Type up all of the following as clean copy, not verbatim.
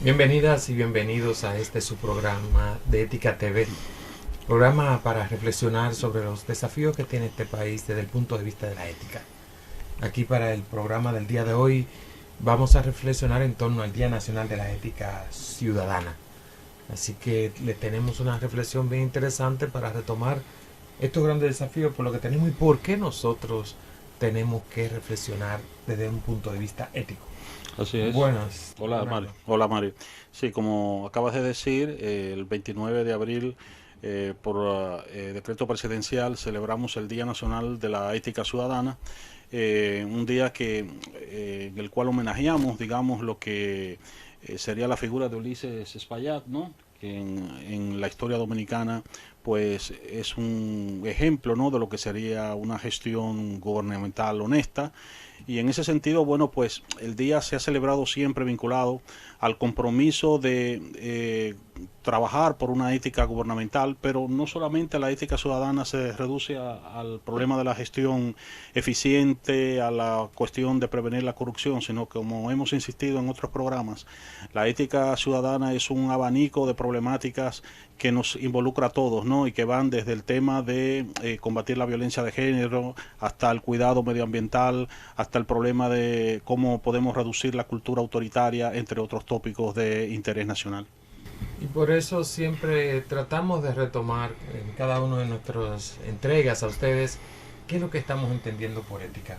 Bienvenidas y bienvenidos a este su programa de Ética TV, programa para reflexionar sobre los desafíos que tiene este país desde el punto de vista de la ética. Aquí para el programa del día de hoy vamos a reflexionar en torno al Día Nacional de la Ética Ciudadana. Así que le tenemos una reflexión bien interesante para retomar estos grandes desafíos por lo que tenemos y por qué nosotros tenemos que reflexionar desde un punto de vista ético. Así es. Buenas. Hola, Mario. Hola, Mario. Sí, como acabas de decir, el 29 de abril, por decreto presidencial, celebramos el Día Nacional de la Ética Ciudadana, un día en el cual homenajeamos, digamos, lo que sería la figura de Ulises Espaillat, ¿no? Que en la historia dominicana pues es un ejemplo, ¿no?, de lo que sería una gestión gubernamental honesta. Y en ese sentido, bueno, pues el día se ha celebrado siempre vinculado al compromiso de trabajar por una ética gubernamental, pero no solamente la ética ciudadana se reduce al problema de la gestión eficiente, a la cuestión de prevenir la corrupción, sino que, como hemos insistido en otros programas, la ética ciudadana es un abanico de problemáticas que nos involucra a todos, ¿no? Y que van desde el tema de combatir la violencia de género hasta el cuidado medioambiental, hasta el problema de cómo podemos reducir la cultura autoritaria, entre otros tópicos de interés nacional. Y por eso siempre tratamos de retomar en cada una de nuestras entregas a ustedes qué es lo que estamos entendiendo por ética.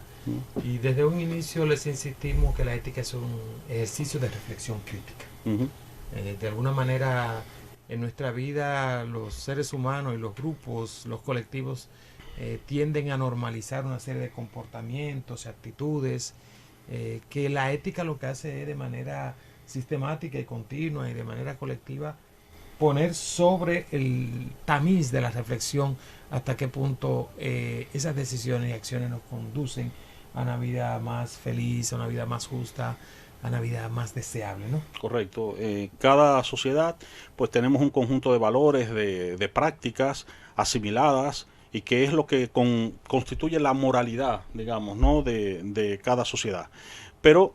Y desde un inicio les insistimos que la ética es un ejercicio de reflexión crítica. De alguna manera, en nuestra vida, los seres humanos y los grupos, los colectivos, tienden a normalizar una serie de comportamientos y actitudes que la ética lo que hace es de manera sistemática y continua y de manera colectiva poner sobre el tamiz de la reflexión hasta qué punto esas decisiones y acciones nos conducen a una vida más feliz, a una vida más justa, a una vida más deseable, ¿no? Correcto. Cada sociedad, pues tenemos un conjunto de valores, de prácticas asimiladas y que es lo que constituye la moralidad, digamos, ¿no?, de cada sociedad. Pero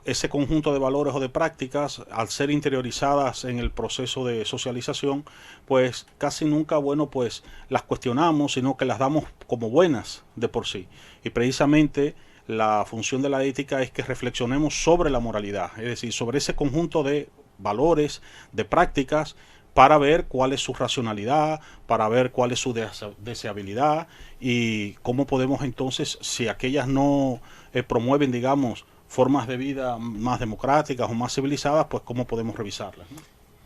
ese conjunto de valores o de prácticas, al ser interiorizadas en el proceso de socialización, pues casi nunca, bueno, pues las cuestionamos, sino que las damos como buenas de por sí. Y precisamente la función de la ética es que reflexionemos sobre la moralidad, es decir, sobre ese conjunto de valores, de prácticas, para ver cuál es su racionalidad, para ver cuál es su deseabilidad y cómo podemos entonces, si aquellas no promueven, digamos, formas de vida más democráticas o más civilizadas, pues cómo podemos revisarlas, ¿no?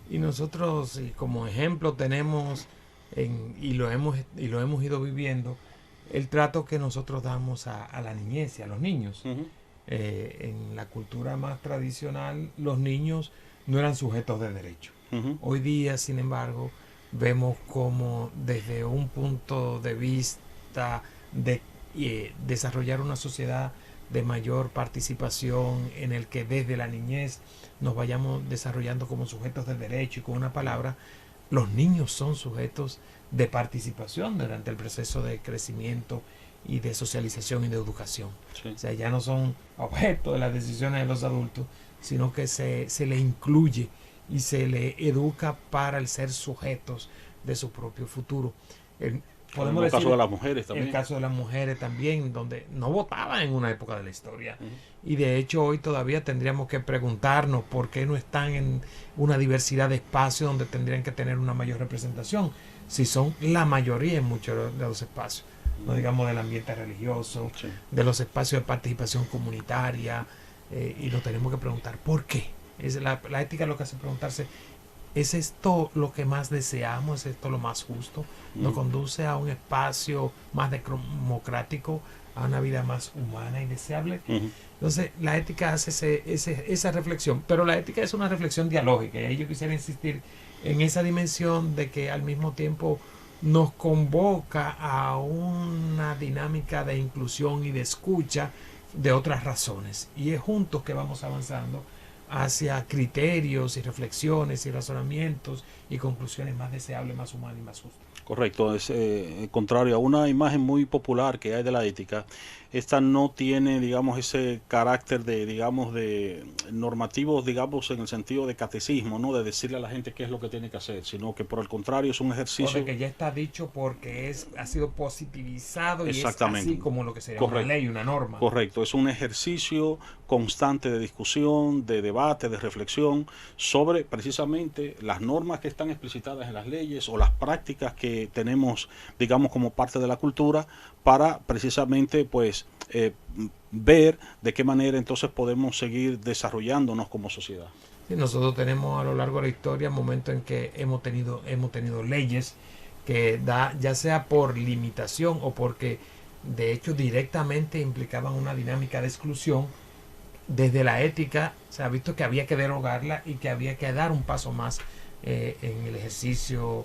Y nosotros, y como ejemplo, tenemos, y lo hemos ido viviendo, el trato que nosotros damos a la niñez y a los niños. En la cultura más tradicional, los niños no eran sujetos de derecho. Hoy día, sin embargo, vemos como desde un punto de vista de desarrollar una sociedad de mayor participación en el que desde la niñez nos vayamos desarrollando como sujetos de derecho y con una palabra, los niños son sujetos de participación durante el proceso de crecimiento y de socialización y de educación. Sí. O sea, ya no son objeto de las decisiones de los adultos, sino que se le incluye y se le educa para el ser sujetos de su propio futuro. Podemos decir, el caso de las mujeres también. El caso de las mujeres también, donde no votaban en una época de la historia. Y de hecho hoy todavía tendríamos que preguntarnos por qué no están en una diversidad de espacios donde tendrían que tener una mayor representación, si son la mayoría en muchos de los espacios. No digamos del ambiente religioso, sí, de los espacios de participación comunitaria, y nos tenemos que preguntar ¿por qué? La ética lo que hace preguntarse, ¿es esto lo que más deseamos? ¿Es esto lo más justo? ¿Nos conduce a un espacio más democrático, a una vida más humana y deseable? Entonces, la ética hace esa reflexión, pero la ética es una reflexión dialógica, y ahí yo quisiera insistir en esa dimensión de que al mismo tiempo nos convoca a una dinámica de inclusión y de escucha de otras razones, y es juntos que vamos avanzando hacia criterios y reflexiones y razonamientos y conclusiones más deseables, más humanas y más justas. Correcto, es contrario a una imagen muy popular que hay de la ética. Esta no tiene, digamos, ese carácter de, digamos, de normativos, digamos, en el sentido de catecismo, ¿no? De decirle a la gente qué es lo que tiene que hacer, sino que por el contrario es un O ejercicio. de que ya está dicho porque ha sido positivizado y es Exactamente. así como lo que sería Correcto. una ley, una norma. Correcto, es un ejercicio constante de discusión, de debate, de reflexión sobre precisamente las normas que están explicitadas en las leyes o las prácticas que tenemos, digamos, como parte de la cultura para precisamente, pues, ver de qué manera entonces podemos seguir desarrollándonos como sociedad. Sí, nosotros tenemos a lo largo de la historia momentos en que hemos tenido leyes que ya sea por limitación o porque de hecho directamente implicaban una dinámica de exclusión. Desde la ética se ha visto que había que derogarla y que había que dar un paso más en el ejercicio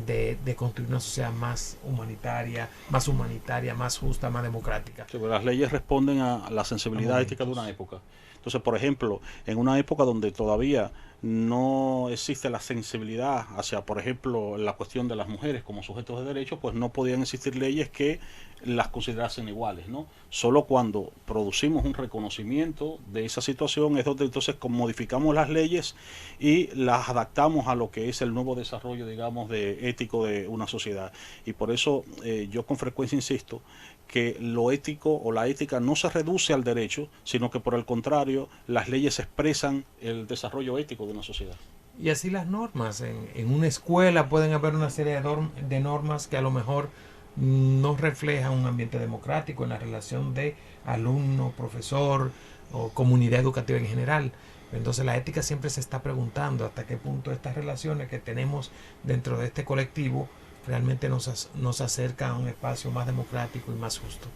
de construir una sociedad más humanitaria, más justa, más democrática. Sí, las leyes responden a la sensibilidad ética de una época. Entonces, por ejemplo, en una época donde todavía no existe la sensibilidad hacia, por ejemplo, la cuestión de las mujeres como sujetos de derecho, pues no podían existir leyes que las considerasen iguales, ¿no? Solo cuando producimos un reconocimiento de esa situación es donde entonces modificamos las leyes y las adaptamos a lo que es el nuevo desarrollo, digamos, de ético de una sociedad. Y por eso yo con frecuencia insisto que lo ético o la ética no se reduce al derecho, sino que por el contrario, las leyes expresan el desarrollo ético de una sociedad. Y así las normas. En una escuela pueden haber una serie de normas que a lo mejor no reflejan un ambiente democrático en la relación de alumno, profesor o comunidad educativa en general. Entonces la ética siempre se está preguntando hasta qué punto estas relaciones que tenemos dentro de este colectivo realmente nos acerca a un espacio más democrático y más justo.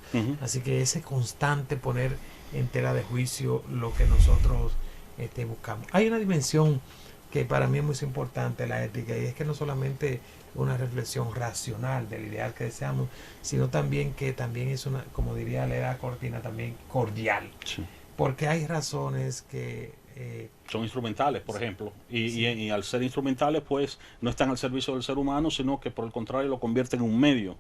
Así que ese constante poner en tela de juicio lo que nosotros buscamos. Hay una dimensión que para mí es muy importante, la ética, y es que no solamente una reflexión racional del ideal que deseamos, sino también que también es una, como diría Leda Cortina, también cordial. Sí. Porque hay razones que son instrumentales, por ejemplo, sí. y al ser instrumentales, pues no están al servicio del ser humano, sino que por el contrario lo convierten en un medio.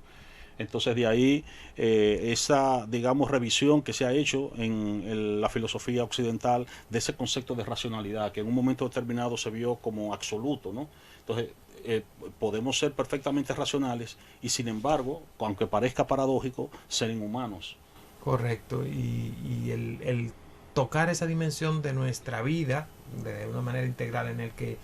Entonces de ahí esa, digamos, revisión que se ha hecho en la filosofía occidental de ese concepto de racionalidad, que en un momento determinado se vio como absoluto, ¿no? Entonces podemos ser perfectamente racionales y sin embargo, aunque parezca paradójico, ser inhumanos. Correcto, y el tocar esa dimensión de nuestra vida de una manera integral en el que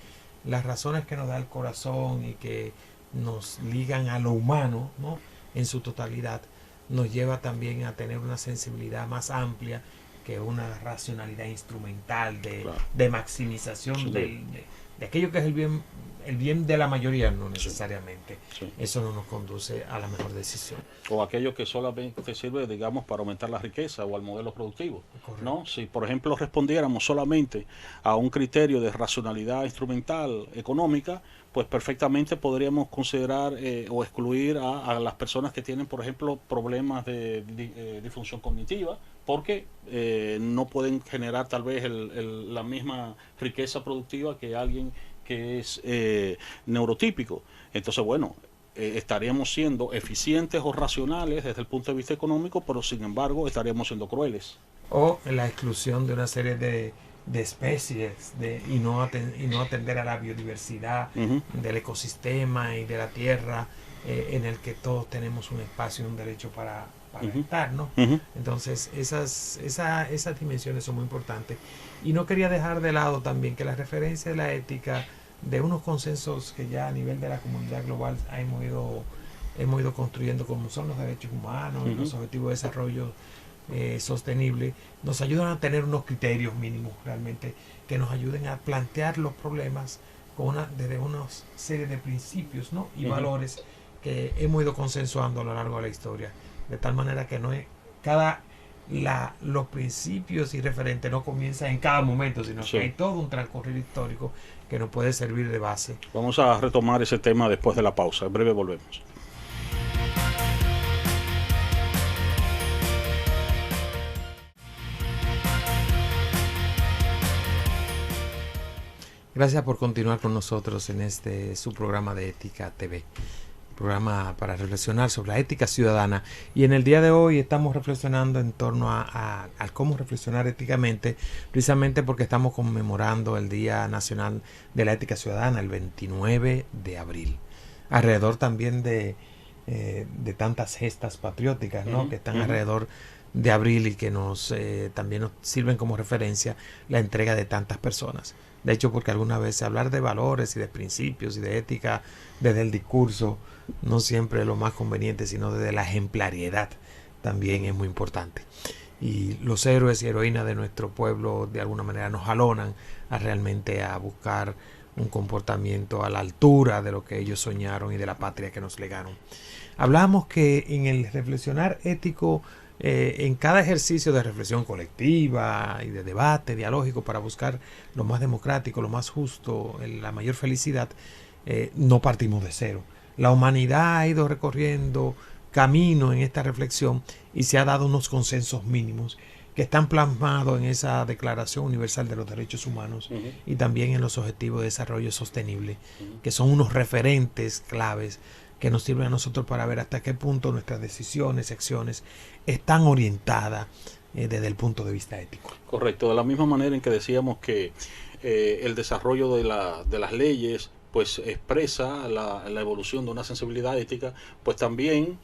las razones que nos da el corazón y que nos ligan a lo humano, ¿no?, en su totalidad, nos lleva también a tener una sensibilidad más amplia que una racionalidad instrumental de maximización Sí. de aquello que es el bien de la mayoría, no necesariamente. Sí. Eso no nos conduce a la mejor decisión. O aquello que solamente sirve, digamos, para aumentar la riqueza o al modelo productivo. Correcto. ¿No? Si, por ejemplo, respondiéramos solamente a un criterio de racionalidad instrumental económica, pues perfectamente podríamos considerar o excluir a las personas que tienen, por ejemplo, problemas de disfunción cognitiva, porque no pueden generar tal vez la misma riqueza productiva que alguien que es neurotípico. Entonces, bueno, estaríamos siendo eficientes o racionales desde el punto de vista económico, pero sin embargo estaríamos siendo crueles. O la exclusión de una serie de especies y no atender a la biodiversidad del ecosistema y de la tierra en el que todos tenemos un espacio y un derecho para estar, ¿no? Entonces esas dimensiones son muy importantes, y no quería dejar de lado también que la referencia de la ética de unos consensos que ya a nivel de la comunidad global hemos ido construyendo, como son los derechos humanos y los objetivos de desarrollo sostenible, nos ayudan a tener unos criterios mínimos realmente que nos ayuden a plantear los problemas desde una serie de principios, ¿no?, y valores que hemos ido consensuando a lo largo de la historia, de tal manera que no es los principios y referentes no comienzan en cada momento, sino que hay todo un transcurrir histórico que nos puede servir de base. Vamos a retomar ese tema después de la pausa. En breve volvemos. Gracias por continuar con nosotros en su programa de Ética TV. programa para reflexionar sobre la ética ciudadana. Y en el día de hoy estamos reflexionando en torno a cómo reflexionar éticamente, precisamente porque estamos conmemorando el Día Nacional de la Ética Ciudadana, el 29 de abril. Alrededor también de tantas gestas patrióticas, ¿no? Que están alrededor de abril y que también nos sirven como referencia la entrega de tantas personas. De hecho, porque alguna vez hablar de valores y de principios y de ética desde el discurso no siempre es lo más conveniente, sino desde la ejemplariedad también es muy importante. Y los héroes y heroínas de nuestro pueblo de alguna manera nos jalonan realmente a buscar un comportamiento a la altura de lo que ellos soñaron y de la patria que nos legaron. Hablamos que en el reflexionar ético, en cada ejercicio de reflexión colectiva y de debate dialógico para buscar lo más democrático, lo más justo, la mayor felicidad, no partimos de cero. La humanidad ha ido recorriendo camino en esta reflexión y se ha dado unos consensos mínimos que están plasmados en esa Declaración Universal de los Derechos Humanos y también en los Objetivos de Desarrollo Sostenible, que son unos referentes claves que nos sirven a nosotros para ver hasta qué punto nuestras decisiones, acciones están orientadas desde el punto de vista ético. Correcto, de la misma manera en que decíamos que el desarrollo de las leyes pues expresa la evolución de una sensibilidad ética, pues también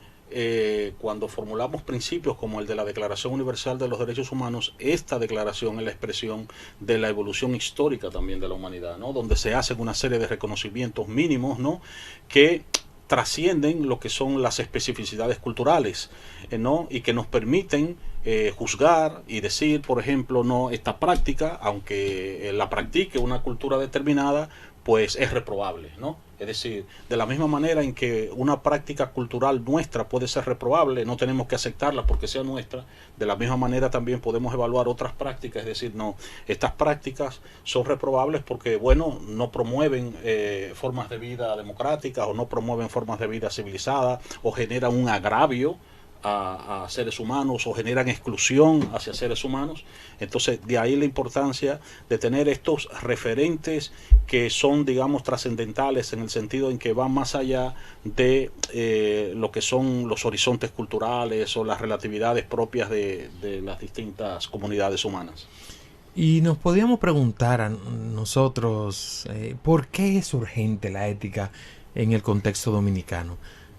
cuando formulamos principios como el de la Declaración Universal de los Derechos Humanos, esta declaración es la expresión de la evolución histórica también de la humanidad, ¿no? Donde se hacen una serie de reconocimientos mínimos, ¿no? Que trascienden lo que son las especificidades culturales, ¿no? Y que nos permiten juzgar y decir, por ejemplo, no, esta práctica, aunque la practique una cultura determinada, pues es reprobable, ¿no? Es decir, de la misma manera en que una práctica cultural nuestra puede ser reprobable, no tenemos que aceptarla porque sea nuestra, de la misma manera también podemos evaluar otras prácticas, es decir, no, estas prácticas son reprobables porque, bueno, no promueven formas de vida democráticas o no promueven formas de vida civilizadas o generan un agravio a seres humanos o generan exclusión hacia seres humanos. Entonces, de ahí la importancia de tener estos referentes que son, digamos, trascendentales en el sentido en que van más allá de lo que son los horizontes culturales o las relatividades propias de las distintas comunidades humanas. Y nos podíamos preguntar a nosotros, ¿por qué es urgente la ética en el contexto dominicano?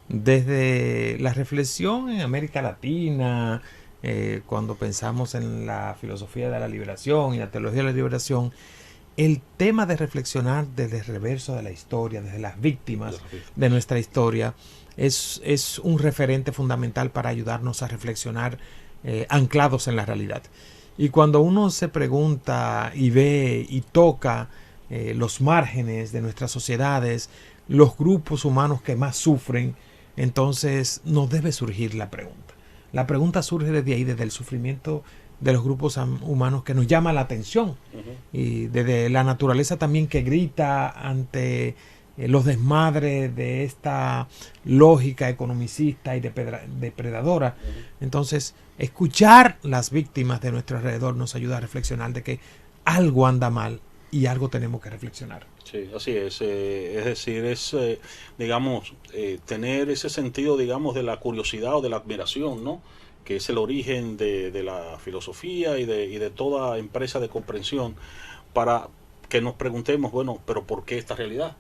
Desde la reflexión en América Latina, cuando pensamos en la filosofía de la liberación y la teología de la liberación, el tema de reflexionar desde el reverso de la historia, desde las víctimas de nuestra historia, es un referente fundamental para ayudarnos a reflexionar anclados en la realidad. Y cuando uno se pregunta y ve y toca los márgenes de nuestras sociedades, los grupos humanos que más sufren, entonces nos debe surgir la pregunta. La pregunta surge desde ahí, desde el sufrimiento de los grupos humanos que nos llama la atención y desde la naturaleza también que grita ante los desmadres de esta lógica economicista y depredadora. Entonces, escuchar las víctimas de nuestro alrededor nos ayuda a reflexionar de que algo anda mal y algo tenemos que reflexionar. Sí, así es decir, digamos, tener ese sentido, digamos, de la curiosidad o de la admiración, ¿no? Que es el origen de la filosofía y de toda empresa de comprensión, para que nos preguntemos, bueno, pero ¿por qué esta realidad?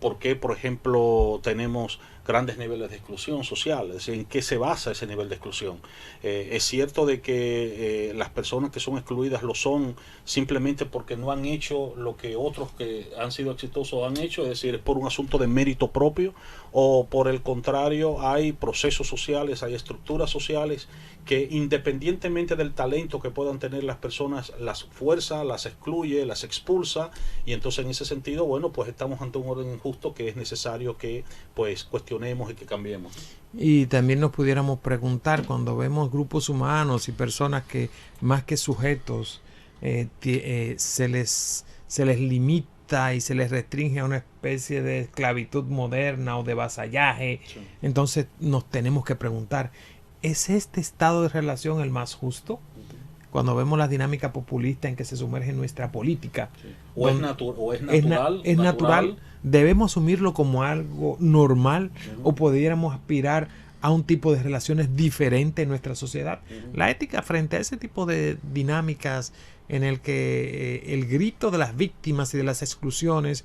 ¿Por qué, por ejemplo, tenemos grandes niveles de exclusión social? Es decir, ¿en qué se basa ese nivel de exclusión? Es cierto de que las personas que son excluidas lo son simplemente porque no han hecho lo que otros que han sido exitosos han hecho, es decir, es por un asunto de mérito propio, o por el contrario hay procesos sociales, hay estructuras sociales que independientemente del talento que puedan tener las personas, las fuerza, las excluye, las expulsa, y entonces en ese sentido, bueno, pues estamos ante un orden injusto que es necesario que pues cuestionemos y que cambiemos. Y también nos pudiéramos preguntar cuando vemos grupos humanos y personas que más que sujetos se les limita y se les restringe a una especie de esclavitud moderna o de vasallaje. Sí. Entonces nos tenemos que preguntar, ¿es este estado de relación el más justo? Cuando vemos la dinámica populista en que se sumerge nuestra política. Sí. Es natural ¿Debemos asumirlo como algo normal o pudiéramos aspirar a un tipo de relaciones diferente en nuestra sociedad? La ética frente a ese tipo de dinámicas en el que el grito de las víctimas y de las exclusiones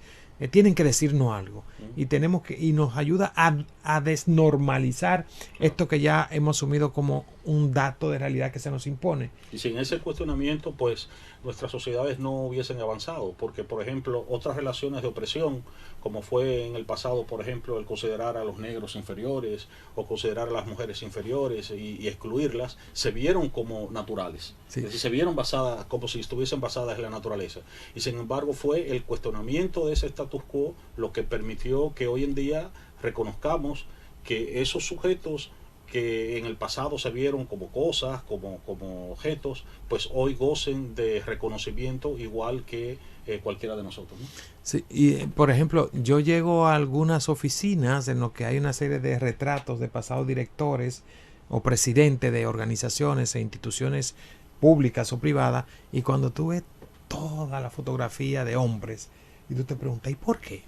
tienen que decirnos algo y nos ayuda a desnormalizar esto que ya hemos asumido como un dato de realidad que se nos impone. Y sin ese cuestionamiento, pues nuestras sociedades no hubiesen avanzado, porque por ejemplo otras relaciones de opresión, como fue en el pasado, por ejemplo, el considerar a los negros inferiores o considerar a las mujeres inferiores y excluirlas, se vieron como naturales. Sí. Es decir, se vieron basadas como si estuviesen basadas en la naturaleza. Y sin embargo fue el cuestionamiento de ese status quo lo que permitió que hoy en día reconozcamos que esos sujetos que en el pasado se vieron como cosas, como objetos, pues hoy gocen de reconocimiento igual que cualquiera de nosotros, ¿no? Sí, y por ejemplo, yo llego a algunas oficinas en las que hay una serie de retratos de pasados directores o presidentes de organizaciones e instituciones públicas o privadas, y cuando tú ves toda la fotografía de hombres y tú te preguntas, ¿y por qué?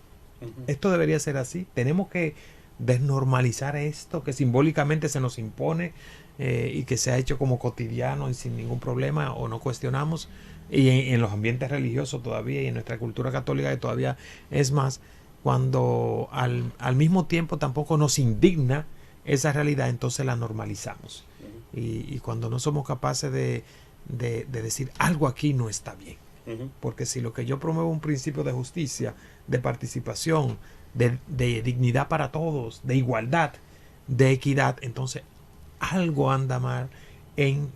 Esto debería ser así. Tenemos que desnormalizar esto que simbólicamente se nos impone y que se ha hecho como cotidiano y sin ningún problema, o no cuestionamos, y en los ambientes religiosos todavía, y en nuestra cultura católica que todavía es más, cuando al mismo tiempo tampoco nos indigna esa realidad, entonces la normalizamos, y cuando no somos capaces de decir algo aquí no está bien, porque si lo que yo promuevo es un principio de justicia, de participación, de dignidad para todos, de igualdad, de equidad, entonces algo anda mal en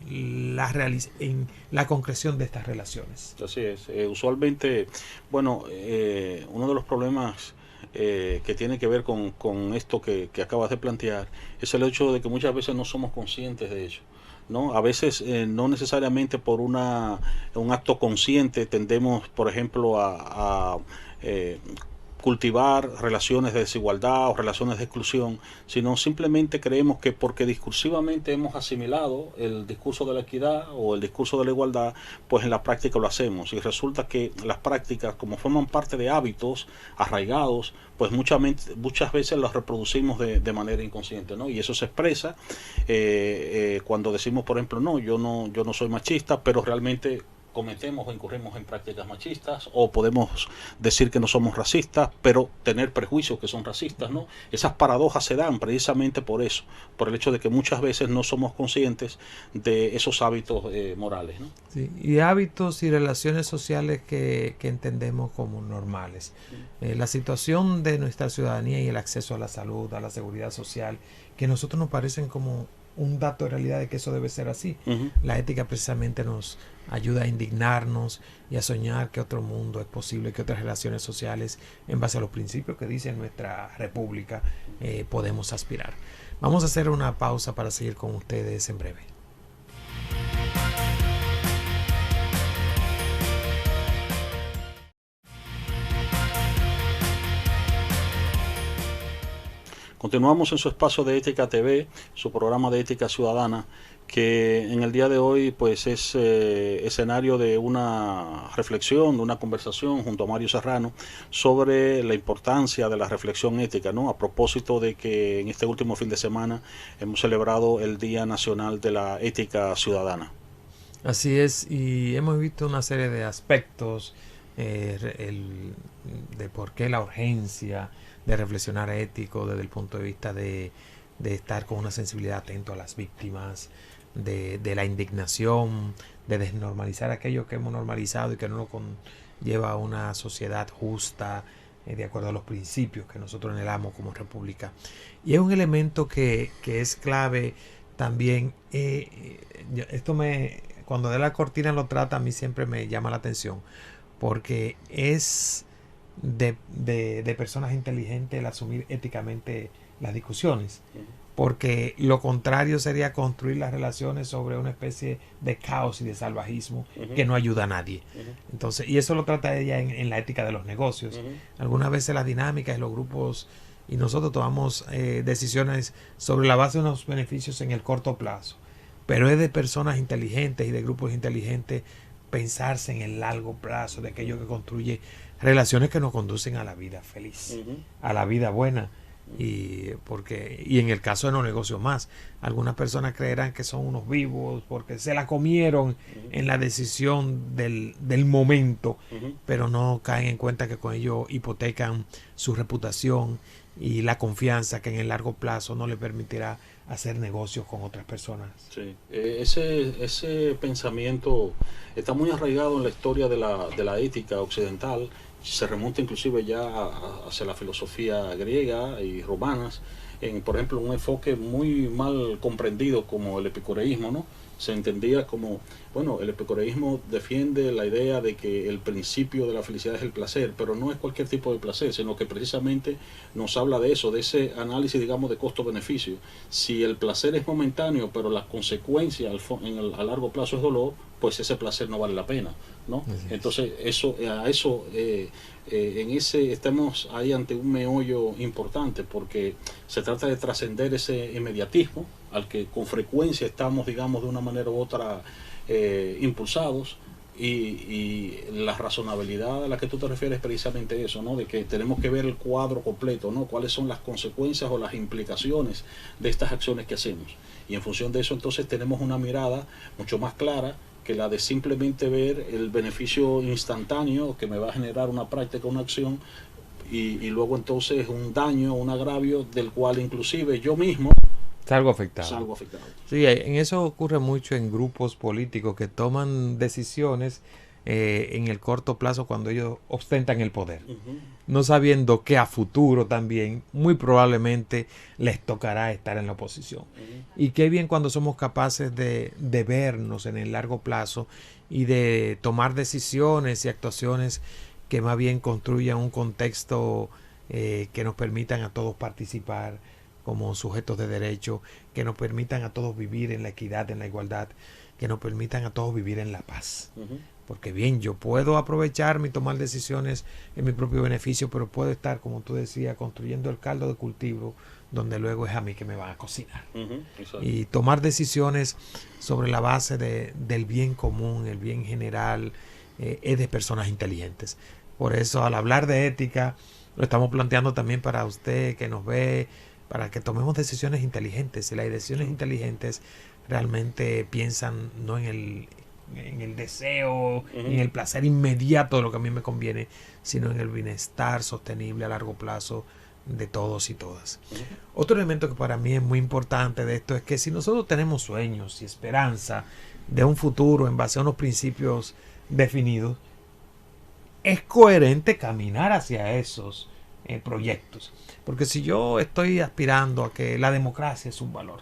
la concreción de estas relaciones. Así es. Usualmente, bueno, uno de los problemas que tiene que ver con esto que acabas de plantear es el hecho de que muchas veces no somos conscientes de ello, ¿no? A veces no necesariamente por un acto consciente tendemos, por ejemplo, a cultivar relaciones de desigualdad o relaciones de exclusión, sino simplemente creemos que porque discursivamente hemos asimilado el discurso de la equidad o el discurso de la igualdad, pues en la práctica lo hacemos, y resulta que las prácticas, como forman parte de hábitos arraigados, pues muchas veces las reproducimos de manera inconsciente, ¿no? Y eso se expresa cuando decimos, por ejemplo, no, yo no soy machista, pero realmente cometemos o incurrimos en prácticas machistas, o podemos decir que no somos racistas, pero tener prejuicios que son racistas, ¿no? Esas paradojas se dan precisamente por eso, por el hecho de que muchas veces no somos conscientes de esos hábitos morales, ¿no? Sí, y hábitos y relaciones sociales que entendemos como normales. La situación de nuestra ciudadanía y el acceso a la salud, a la seguridad social, que a nosotros nos parecen como un dato de realidad de que eso debe ser así. La ética precisamente nos ayuda a indignarnos y a soñar que otro mundo es posible, que otras relaciones sociales, en base a los principios que dice nuestra república, podemos aspirar. Vamos a hacer una pausa para seguir con ustedes en breve. Continuamos en su espacio de Ética TV, su programa de Ética Ciudadana, que en el día de hoy pues es escenario de una reflexión, de una conversación junto a Mario Serrano sobre la importancia de la reflexión ética, ¿no? A propósito de que en este último fin de semana hemos celebrado el Día Nacional de la Ética Ciudadana. Así es, y hemos visto una serie de aspectos de por qué la urgencia de reflexionar ético desde el punto de vista de estar con una sensibilidad atento a las víctimas, de la indignación, de desnormalizar aquello que hemos normalizado y que no lo conlleva a una sociedad justa, de acuerdo a los principios que nosotros anhelamos como república. Y es un elemento que es clave también. Cuando de la cortina lo trata, a mí siempre me llama la atención, porque es de personas inteligentes el asumir éticamente las discusiones, porque lo contrario sería construir las relaciones sobre una especie de caos y de salvajismo que no ayuda a nadie. Entonces, y eso lo trata ella en la ética de los negocios. Algunas veces las dinámicas de los grupos y nosotros tomamos decisiones sobre la base de unos beneficios en el corto plazo, pero es de personas inteligentes y de grupos inteligentes pensarse en el largo plazo, de aquello que construye relaciones que nos conducen a la vida feliz, a la vida buena. Y en el caso de los negocios más, algunas personas creerán que son unos vivos porque se la comieron en la decisión del momento, pero no caen en cuenta que con ello hipotecan su reputación y la confianza que en el largo plazo no les permitirá hacer negocios con otras personas. Sí. Ese pensamiento está muy arraigado en la historia de la ética occidental. Se remonta inclusive ya hacia la filosofía griega y romanas, por ejemplo, un enfoque muy mal comprendido como el epicureísmo, ¿no? Se entendía como, bueno, el epicureísmo defiende la idea de que el principio de la felicidad es el placer, pero no es cualquier tipo de placer, sino que precisamente nos habla de eso, de ese análisis, digamos, de costo-beneficio. Si el placer es momentáneo, pero las consecuencias a largo plazo es dolor, pues ese placer no vale la pena, ¿no? Entonces, estamos ahí ante un meollo importante, porque se trata de trascender ese inmediatismo al que con frecuencia estamos, digamos, de una manera u otra impulsados, y la razonabilidad a la que tú te refieres es precisamente eso, ¿no? De que tenemos que ver el cuadro completo, ¿no? Cuáles son las consecuencias o las implicaciones de estas acciones que hacemos, y en función de eso entonces tenemos una mirada mucho más clara que la de simplemente ver el beneficio instantáneo que me va a generar una práctica, una acción, y luego entonces un daño, un agravio del cual inclusive yo mismo salgo afectado. Sí, en eso ocurre mucho en grupos políticos que toman decisiones en el corto plazo cuando ellos ostentan el poder, no sabiendo que a futuro también muy probablemente les tocará estar en la oposición. Y qué bien cuando somos capaces de vernos en el largo plazo y de tomar decisiones y actuaciones que más bien construyan un contexto que nos permitan a todos participar como sujetos de derecho, que nos permitan a todos vivir en la equidad, en la igualdad, que nos permitan a todos vivir en la paz. Porque bien, yo puedo aprovecharme y tomar decisiones en mi propio beneficio, pero puedo estar, como tú decías, construyendo el caldo de cultivo donde luego es a mí que me van a cocinar. Y tomar decisiones sobre la base del bien común, el bien general, es de personas inteligentes. Por eso, al hablar de ética, lo estamos planteando también para usted que nos ve, para que tomemos decisiones inteligentes. Y las decisiones inteligentes realmente piensan no en el deseo, en el placer inmediato de lo que a mí me conviene, sino en el bienestar sostenible a largo plazo de todos y todas. Otro elemento que para mí es muy importante de esto es que si nosotros tenemos sueños y esperanza de un futuro en base a unos principios definidos, es coherente caminar hacia esos proyectos. Porque si yo estoy aspirando a que la democracia es un valor,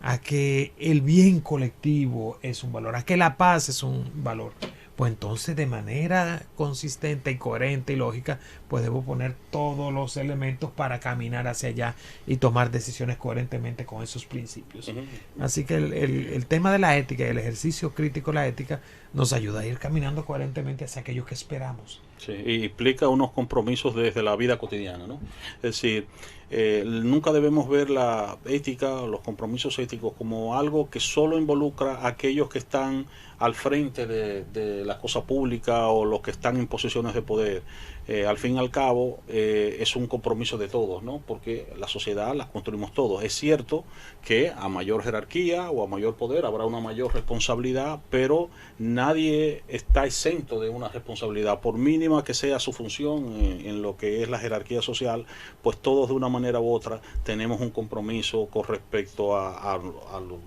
a que el bien colectivo es un valor, a que la paz es un valor, pues entonces de manera consistente y coherente y lógica, pues debo poner todos los elementos para caminar hacia allá y tomar decisiones coherentemente con esos principios. Así que el tema de la ética y el ejercicio crítico de la ética nos ayuda a ir caminando coherentemente hacia aquello que esperamos. Sí, y implica unos compromisos desde la vida cotidiana, ¿no? Es decir, nunca debemos ver la ética o los compromisos éticos como algo que solo involucra a aquellos que están al frente de la cosa pública o los que están en posiciones de poder. Al fin y al cabo es un compromiso de todos, ¿no? Porque la sociedad la construimos todos. Es cierto que a mayor jerarquía o a mayor poder habrá una mayor responsabilidad, pero nadie está exento de una responsabilidad, por mínima que sea su función en lo que es la jerarquía social, pues todos de una manera u otra tenemos un compromiso con respecto a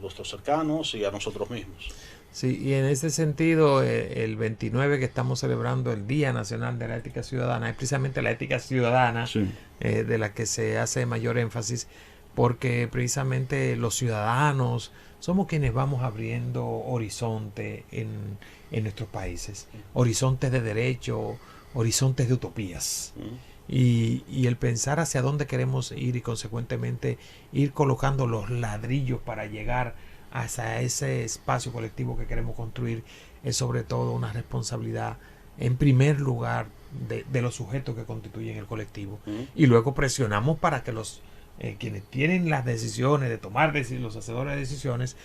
nuestros cercanos y a nosotros mismos. Sí, y en ese sentido, el 29 que estamos celebrando el Día Nacional de la Ética Ciudadana, es precisamente la ética ciudadana, sí, de la que se hace mayor énfasis, porque precisamente los ciudadanos somos quienes vamos abriendo horizonte en nuestros países, horizontes de derecho, horizontes de utopías. Y el pensar hacia dónde queremos ir y consecuentemente ir colocando los ladrillos para llegar hacia ese espacio colectivo que queremos construir es sobre todo una responsabilidad en primer lugar de los sujetos que constituyen el colectivo, y luego presionamos para que los quienes tienen las decisiones de tomar los hacedores de decisiones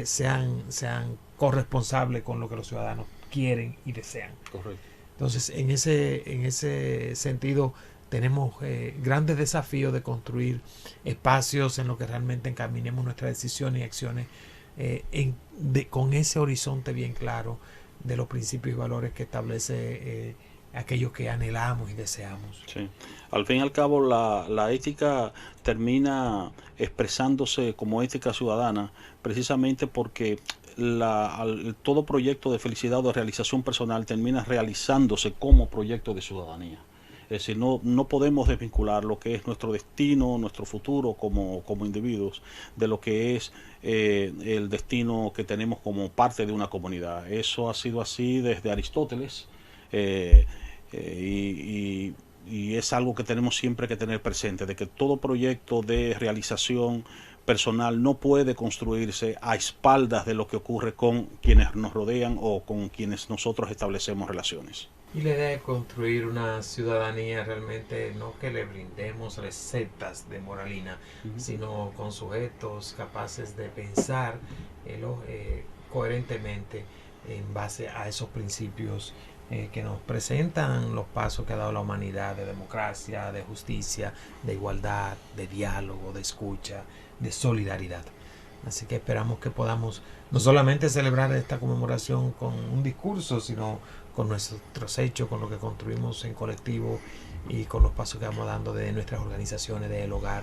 sean corresponsables con lo que los ciudadanos quieren y desean. Correcto. Entonces, en ese sentido, tenemos grandes desafíos de construir espacios en los que realmente encaminemos nuestras decisiones y acciones con ese horizonte bien claro de los principios y valores que establece aquellos que anhelamos y deseamos. Sí. Al fin y al cabo, la ética termina expresándose como ética ciudadana precisamente porque todo proyecto de felicidad o de realización personal termina realizándose como proyecto de ciudadanía. Es decir, no podemos desvincular lo que es nuestro destino, nuestro futuro como individuos, de lo que es el destino que tenemos como parte de una comunidad. Eso ha sido así desde Aristóteles y es algo que tenemos siempre que tener presente, de que todo proyecto de realización personal no puede construirse a espaldas de lo que ocurre con quienes nos rodean o con quienes nosotros establecemos relaciones. Y la idea de construir una ciudadanía realmente no que le brindemos recetas de moralina, sino con sujetos capaces de pensar coherentemente en base a esos principios que nos presentan los pasos que ha dado la humanidad de democracia, de justicia, de igualdad, de diálogo, de escucha, de solidaridad. Así que esperamos que podamos no solamente celebrar esta conmemoración con un discurso, sino con nuestros hechos, con lo que construimos en colectivo y con los pasos que vamos dando de nuestras organizaciones, del hogar,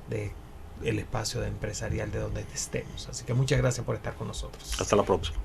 del espacio empresarial de donde estemos. Así que muchas gracias por estar con nosotros. Hasta la próxima.